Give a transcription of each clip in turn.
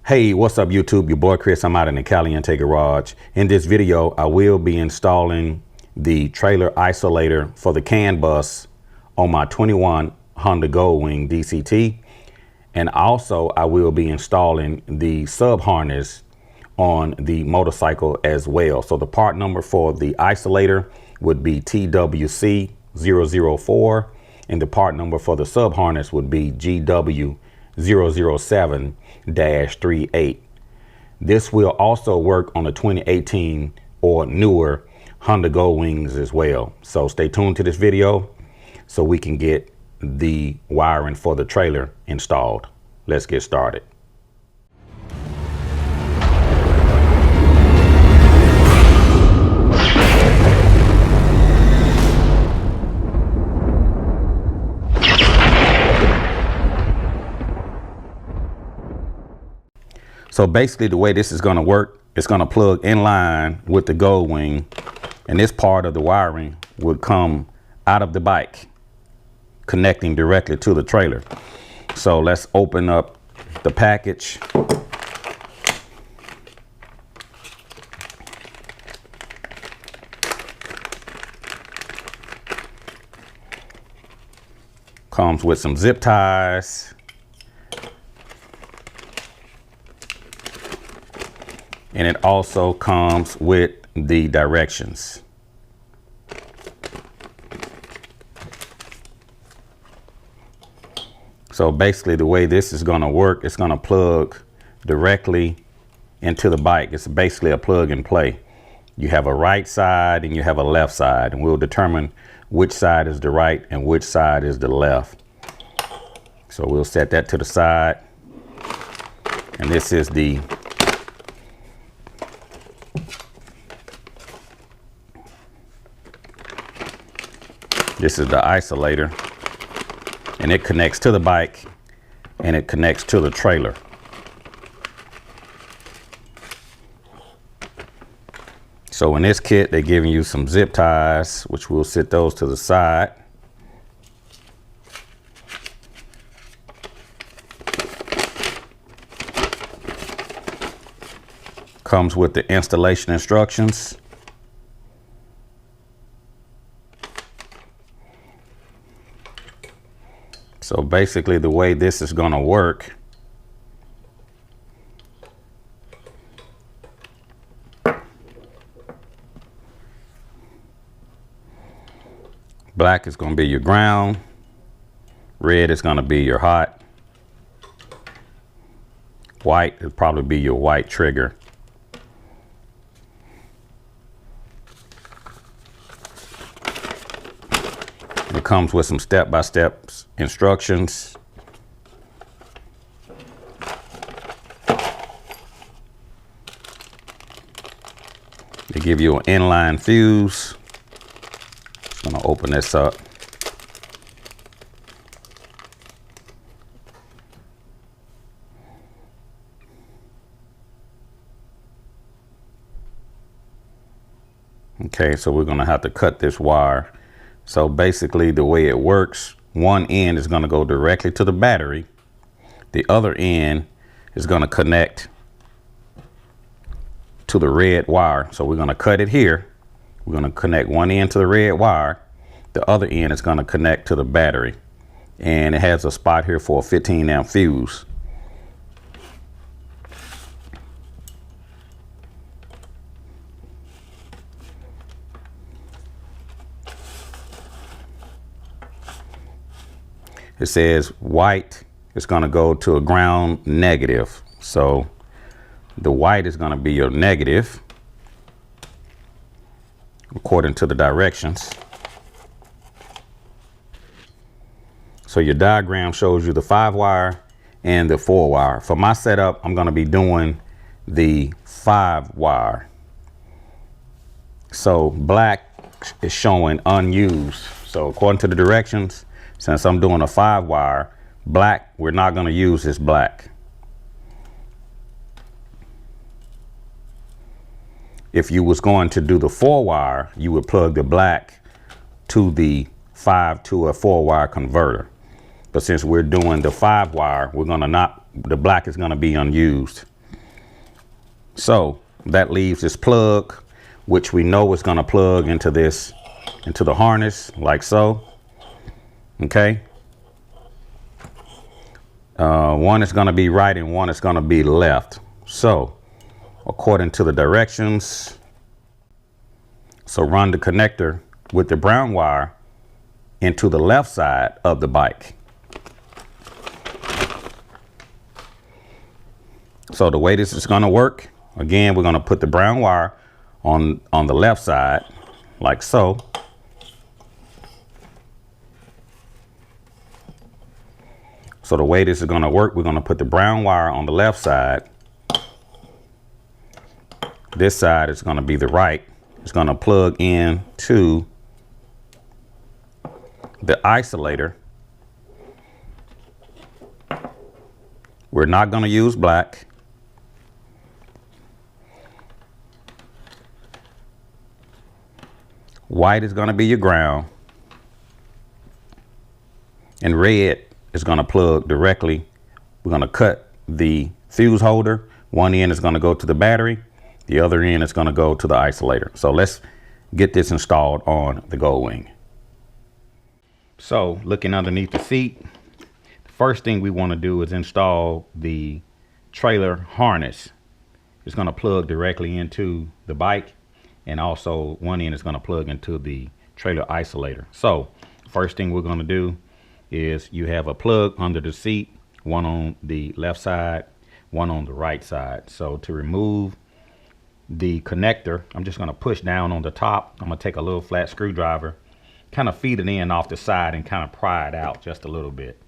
Hey, what's up YouTube? Your boy Chris. I'm out in the Caliente garage. In this video, I will be installing the trailer isolator for the CAN bus on my 21 Honda Goldwing DCT. And also I will be installing the sub harness on the motorcycle as well. So the part number for the isolator would be TWC004 and the part number for the sub harness would be GW007-38. This will also work on the 2018 or newer Honda Goldwings as well. So stay tuned to this video so we can get the wiring for the trailer installed. Let's get started. So basically the way this is going to work, it's going to plug in line with the Goldwing, and this part of the wiring would come out of the bike, connecting directly to the trailer. So let's open up the package. Comes with some zip ties. And it also comes with the directions. So basically the way this is going to work, it's going to plug directly into the bike. It's basically a plug and play. You have a right side and you have a left side, and we'll determine which side is the right and which side is the left. So we'll set that to the side. And this is the isolator, and it connects to the bike and it connects to the trailer. So in this kit, they're giving you some zip ties, which we'll set those to the side. Comes with the installation instructions. So basically the way this is going to work, black is going to be your ground, red is going to be your hot, white will probably be your white trigger. It comes with some step-by-step instructions. They give you an inline fuse. I'm going to open this up. Okay, so we're going to have to cut this wire. So basically the way it works, one end is going to go directly to the battery. The other end is going to connect to the red wire. So we're going to cut it here. We're going to connect one end to the red wire. The other end is going to connect to the battery. And it has a spot here for a 15 amp fuse. It says white is going to go to a ground negative. So the white is going to be your negative according to the directions. So your diagram shows you the 5-wire and the 4-wire. For my setup, I'm going to be doing the 5-wire. So black is showing unused. So according to the directions, since I'm doing a 5-wire, black, we're not going to use this black. If you was going to do the 4-wire, you would plug the black to the 5 to a 4-wire converter. But since we're doing the 5-wire, we're gonna not, the black is gonna be unused. So that leaves this plug, which we know is going to plug into the harness like so. Okay. One is going to be right and one is going to be left. So according to the directions, so run the connector with the brown wire into the left side of the bike. So the way this is going to work, again, we're going to put the brown wire on the left side like so. So the way this is going to work, we're going to put the brown wire on the left side. This side is going to be the right. It's going to plug in to the isolator. We're not going to use black. White is going to be your ground. And red is going to plug directly. We're going to cut the fuse holder. One end is going to go to the battery. The other end is going to go to the isolator. So let's get this installed on the Goldwing. So looking underneath the seat, the first thing we want to do is install the trailer harness. It's going to plug directly into the bike, and also one end is going to plug into the trailer isolator. So first thing we're going to do is you have a plug under the seat, one on the left side, one on the right side. So to remove the connector, I'm just going to push down on the top. I'm going to take a little flat screwdriver, kind of feed it in off the side and kind of pry it out just a little bit.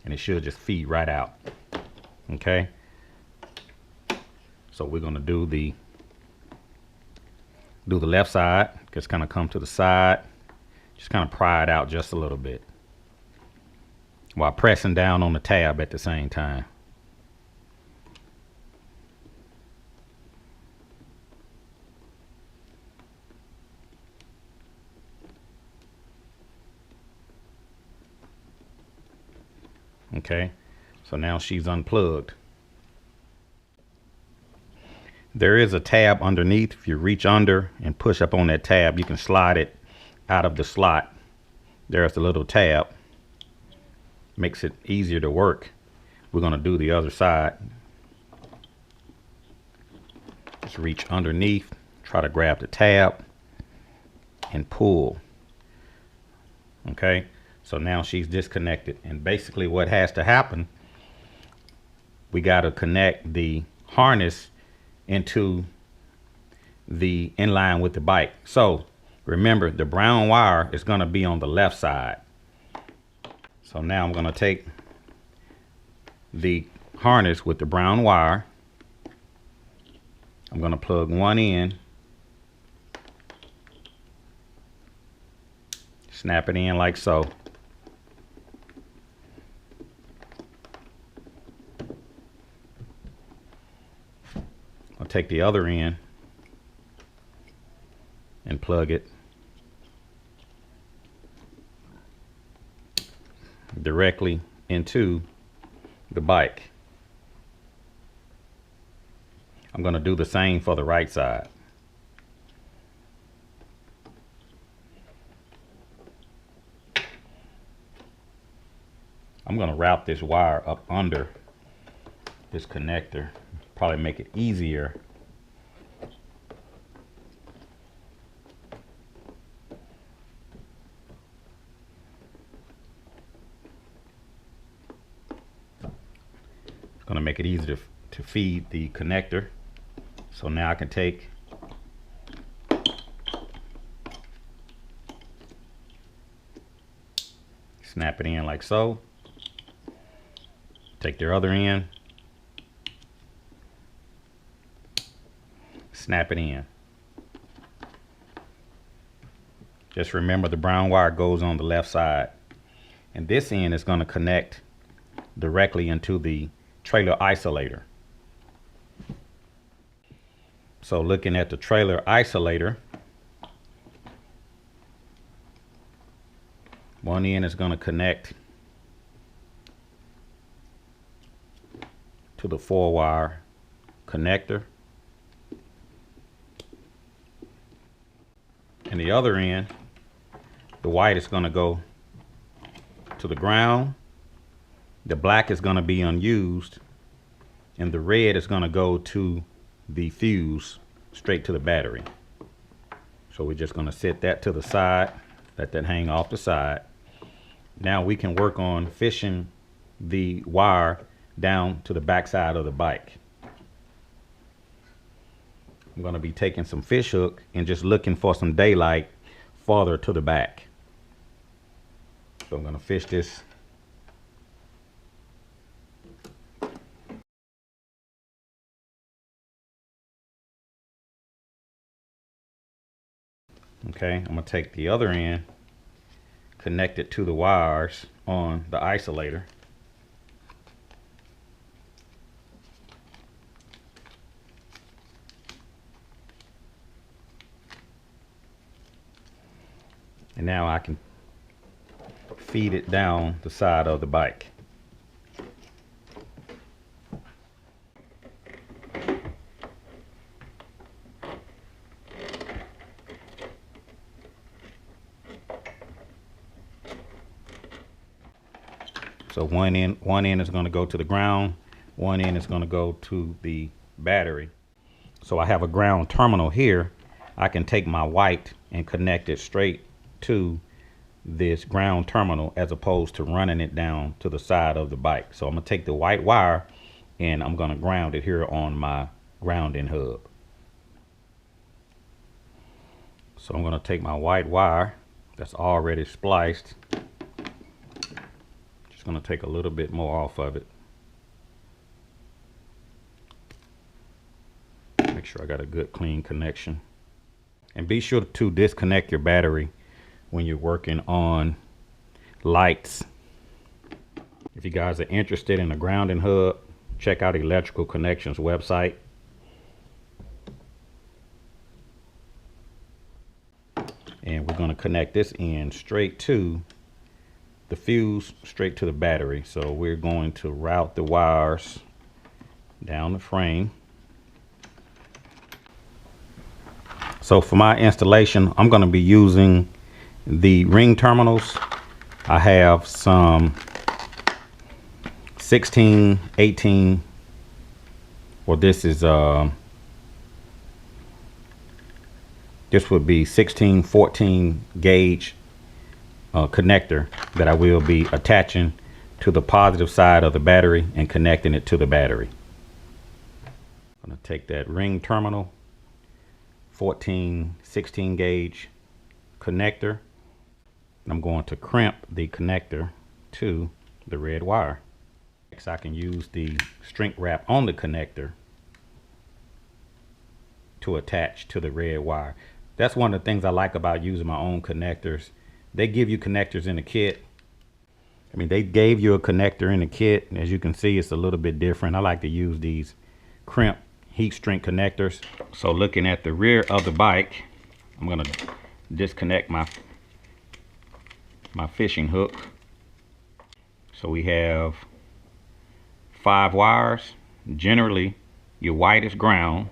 And it should just feed right out. Okay. So we're going to do the left side. Just kind of come to the side, just kind of pry it out just a little bit while pressing down on the tab at the same time. Okay, so now she's unplugged. There is a tab underneath. If you reach under and push up on that tab, you can slide it out of the slot. There's the little tab. Makes it easier to work. We're going to do the other side. Just reach underneath, try to grab the tab and pull. Okay, so now she's disconnected, and basically what has to happen, we got to connect the harness into the inline with the bike. So remember, the brown wire is going to be on the left side. So now I'm going to take the harness with the brown wire. I'm going to plug one in, snap it in like so. I'll take the other end and plug it directly into the bike. I'm going to do the same for the right side. I'm going to route this wire up under this connector, probably make it easier. It's going to make it easier to feed the connector. So now I can take snap it in like so. Take their other end, snap it in. Just remember the brown wire goes on the left side, and this end is going to connect directly into the trailer isolator. So looking at the trailer isolator, one end is going to connect to the 4-wire connector. And the other end, the white is going to go to the ground, the black is going to be unused, and the red is going to go to the fuse straight to the battery. So we're just going to set that to the side, let that hang off the side. Now we can work on fishing the wire down to the back side of the bike. I'm going to be taking some fish hook and just looking for some daylight farther to the back. So I'm going to fish this. Okay, I'm going to take the other end, connect it to the wires on the isolator. And now I can feed it down the side of the bike. So one end is going to go to the ground, one end is going to go to the battery. So I have a ground terminal here. I can take my white and connect it straight to this ground terminal as opposed to running it down to the side of the bike. So I'm going to take the white wire and I'm going to ground it here on my grounding hub. So I'm going to take my white wire that's already spliced. Just going to take a little bit more off of it. Make sure I got a good clean connection. And be sure to disconnect your battery when you're working on lights. If you guys are interested in a grounding hub, check out Electrical Connections website. And we're going to connect this end straight to the fuse, straight to the battery. So we're going to route the wires down the frame. So for my installation, I'm going to be using the ring terminals. I have some 16, 18, or this would be 16, 14 gauge connector that I will be attaching to the positive side of the battery and connecting it to the battery. I'm going to take that ring terminal, 14, 16 gauge connector. I'm going to crimp the connector to the red wire. Next, I can use the shrink wrap on the connector to attach to the red wire. That's one of the things I like about using my own connectors. They give you connectors in the kit. I mean, they gave you a connector in the kit. As you can see, it's a little bit different. I like to use these crimp heat shrink connectors. So looking at the rear of the bike, I'm going to disconnect my fishing hook. So we have 5 wires. Generally, your white is ground,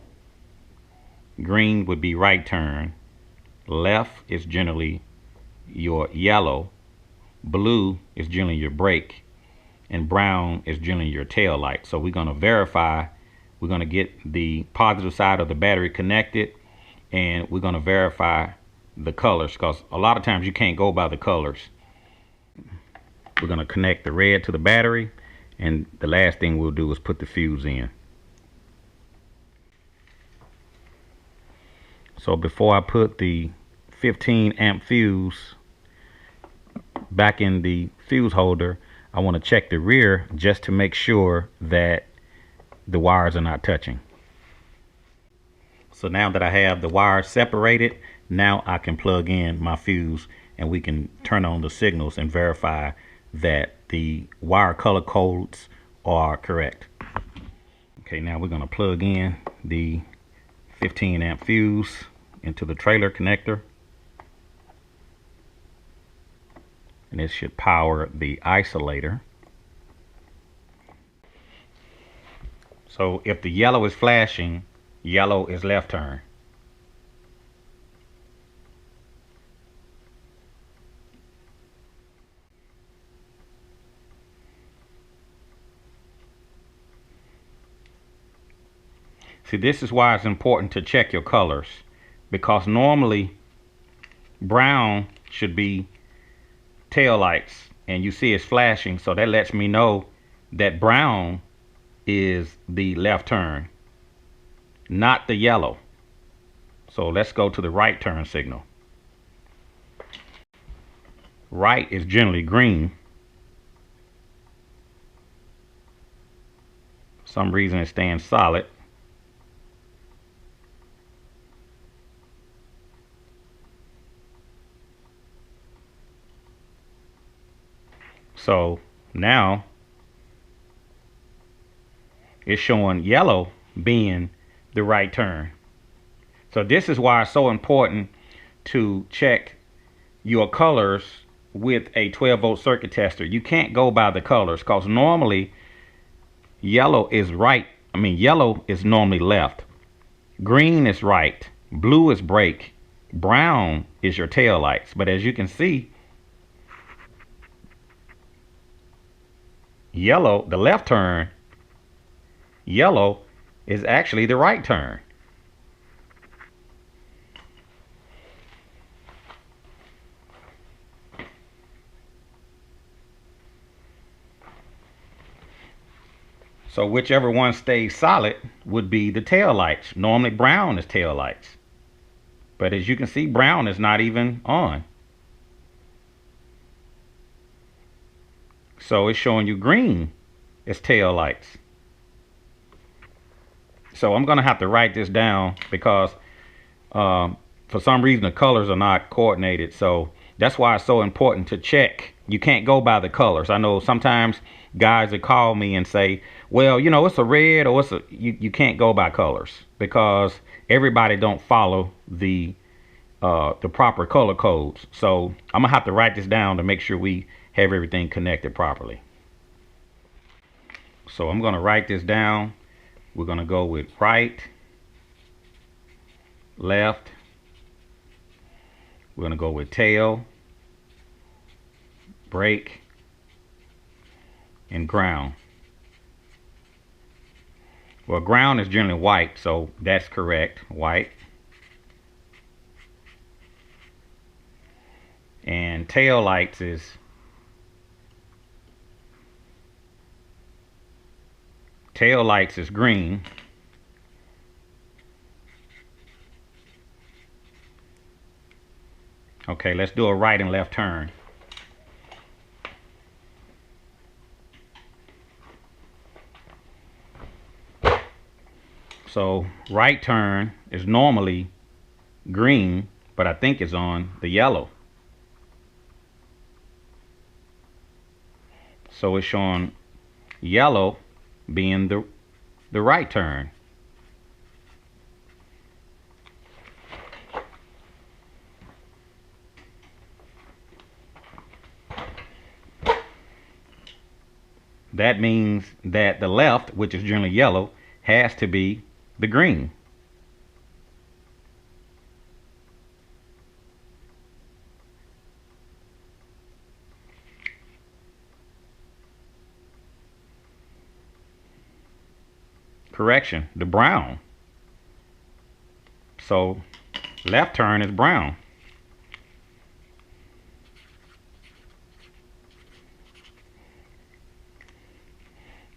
green would be right turn, left is generally your yellow, blue is generally your brake, and brown is generally your tail light. So we're going to verify, we're going to get the positive side of the battery connected, and we're going to verify the colors, because a lot of times you can't go by the colors. We're going to connect the red to the battery, and the last thing we'll do is put the fuse in. So before I put the 15 amp fuse back in the fuse holder, I want to check the rear just to make sure that the wires are not touching. So now that I have the wires separated, now I can plug in my fuse and we can turn on the signals and verify that the wire color codes are correct. Okay, now we're going to plug in the 15 amp fuse into the trailer connector, and this should power the isolator. So if the yellow is flashing, yellow is left turn. See, this is why it's important to check your colors, because normally brown should be tail lights, and you see it's flashing, so that lets me know that brown is the left turn, not the yellow. So let's go to the right turn signal. Right is generally green. For some reason it stands solid. So now it's showing yellow being the right turn. So this is why it's so important to check your colors with a 12-volt circuit tester. You can't go by the colors, because normally yellow is right. Yellow is normally left. Green is right. Blue is brake. Brown is your tail lights. But as you can see, yellow, the left turn, yellow is actually the right turn. So whichever one stays solid would be the tail lights. Normally brown is tail lights. But as you can see, brown is not even on. So it's showing you green is tail lights. So I'm going to have to write this down, because for some reason the colors are not coordinated. So that's why it's so important to check. You can't go by the colors. I know sometimes guys that call me and say, well, you know, it's a red, or you can't go by colors, because everybody don't follow the proper color codes. So I'm gonna have to write this down to make sure we have everything connected properly. So I'm gonna write this down. We're gonna go with right, left. We're gonna go with tail, brake, and ground. Well, ground is generally white, so that's correct, white. And tail lights is green. Okay, let's do a right and left turn. So right turn is normally green, but I think it's on the yellow. So it's showing yellow being the right turn. That means that the left, which is generally yellow, has to be the green. Correction, the brown. So left turn is brown.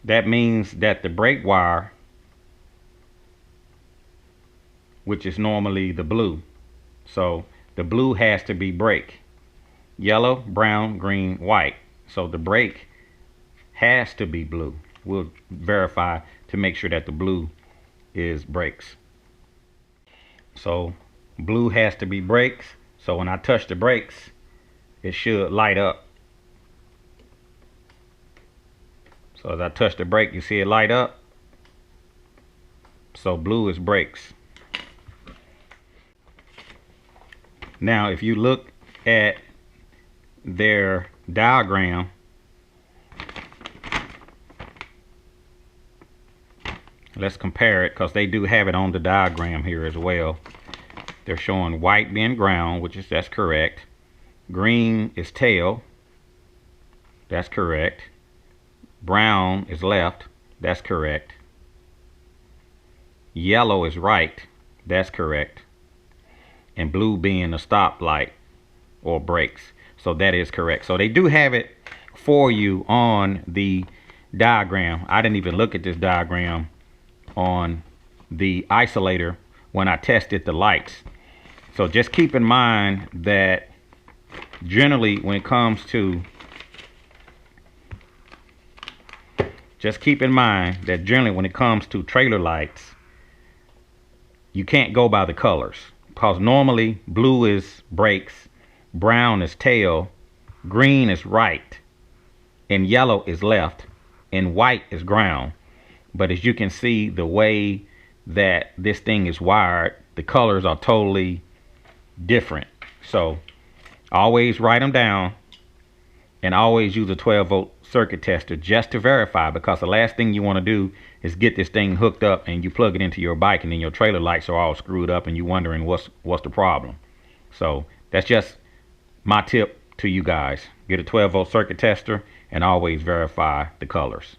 That means that the brake wire, which is normally the blue, so the blue has to be brake. Yellow, brown, green, white. So the brake has to be blue. We'll verify to make sure that the blue is brakes. So blue has to be brakes. So when I touch the brakes, it should light up. So as I touch the brake, you see it light up. So blue is brakes. Now if you look at their diagram, let's compare it, because they do have it on the diagram here as well. They're showing white being ground, that's correct. Green is tail, that's correct. Brown is left, that's correct. Yellow is right, that's correct. And blue being a stoplight or brakes, so that is correct. So they do have it for you on the diagram. I didn't even look at this diagram on the Isolator when I tested the lights. So just keep in mind that generally when it comes to trailer lights, you can't go by the colors, because normally blue is brakes, brown is tail, green is right, and yellow is left, and white is ground. But as you can see, the way that this thing is wired, the colors are totally different. So always write them down, and always use a 12-volt circuit tester just to verify, because the last thing you want to do is get this thing hooked up and you plug it into your bike and then your trailer lights are all screwed up and you wondering what's the problem. So that's just my tip to you guys. Get a 12-volt circuit tester and always verify the colors.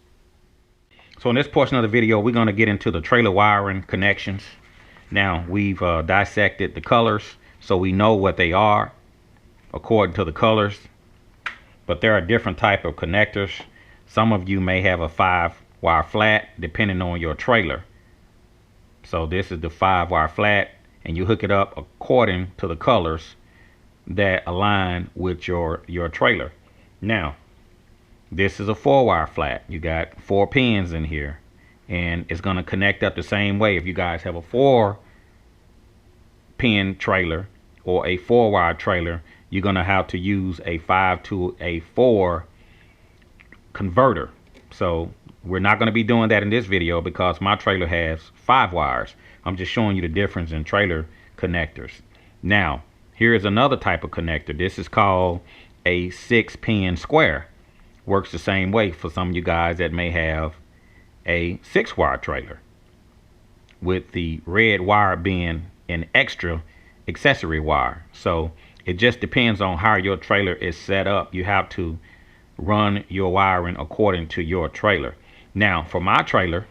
So in this portion of the video, we're going to get into the trailer wiring connections. Now we've dissected the colors so we know what they are according to the colors. But there are different type of connectors. Some of you may have a 5-wire flat depending on your trailer. So this is the 5-wire flat, and you hook it up according to the colors that align with your trailer. Now this is a 4-wire flat. You got 4 pins in here, and it's going to connect up the same way. If you guys have a 4-pin trailer or a 4-wire trailer, you're going to have to use a 5 to a 4 converter. So we're not going to be doing that in this video because my trailer has 5 wires. I'm just showing you the difference in trailer connectors. Now here is another type of connector. This is called a 6-pin square. Works the same way for some of you guys that may have a 6-wire trailer, with the red wire being an extra accessory wire. So it just depends on how your trailer is set up. You have to run your wiring according to your trailer. Now for my trailer,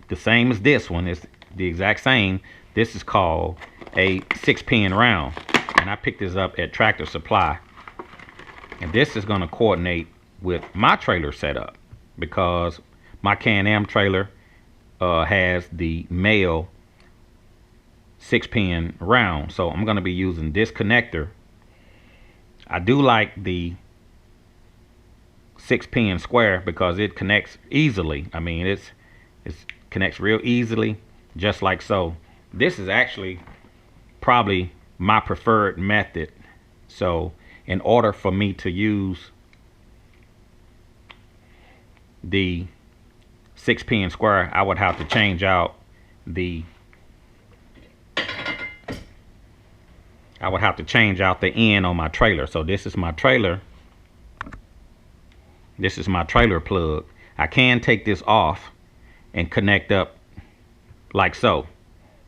the same as this one, is the exact same. This is called a 6-pin round, and I picked this up at Tractor Supply. And this is going to coordinate with my trailer setup, because my Can-Am trailer has the male 6-pin round. So I'm going to be using this connector. I do like the 6-pin square because it connects easily. I mean, it connects real easily, just like so. This is actually probably my preferred method. So in order for me to use the 6-pin square, I would have to change out the end on my trailer. So this is my trailer. This is my trailer plug. I can take this off and connect up like so,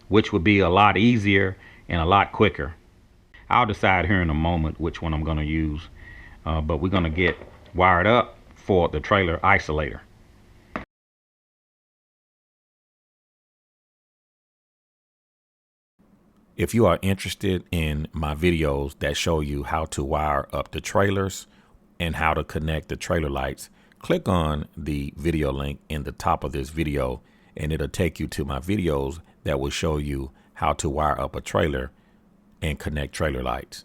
which would be a lot easier and a lot quicker. I'll decide here in a moment which one I'm going to use, but we're going to get wired up for the trailer isolator. If you are interested in my videos that show you how to wire up the trailers and how to connect the trailer lights, click on the video link in the top of this video, and it'll take you to my videos that will show you how to wire up a trailer and connect trailer lights.